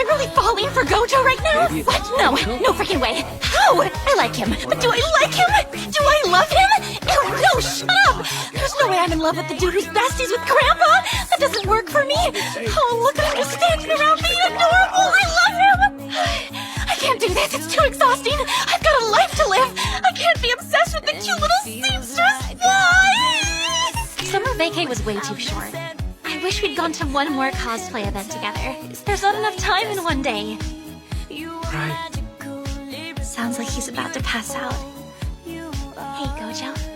I really falling for Gojo right now? What? No, no freaking way. How? I like him. But do I like him? Do I love him? Ew, no, shut up! There's no way I'm in love with the dude who's besties with Grandpa! That doesn't work for me! Oh, look at him just standing around being adorable! I love him! I can't do this, it's too exhausting! I've got a life to live! I can't be obsessed with the cute little seamstress! Why? Summer vacay was way too short. I wish we'd gone to one more cosplay event together. There's not enough time in one day. Right. Sounds like he's about to pass out. Hey, Gojo.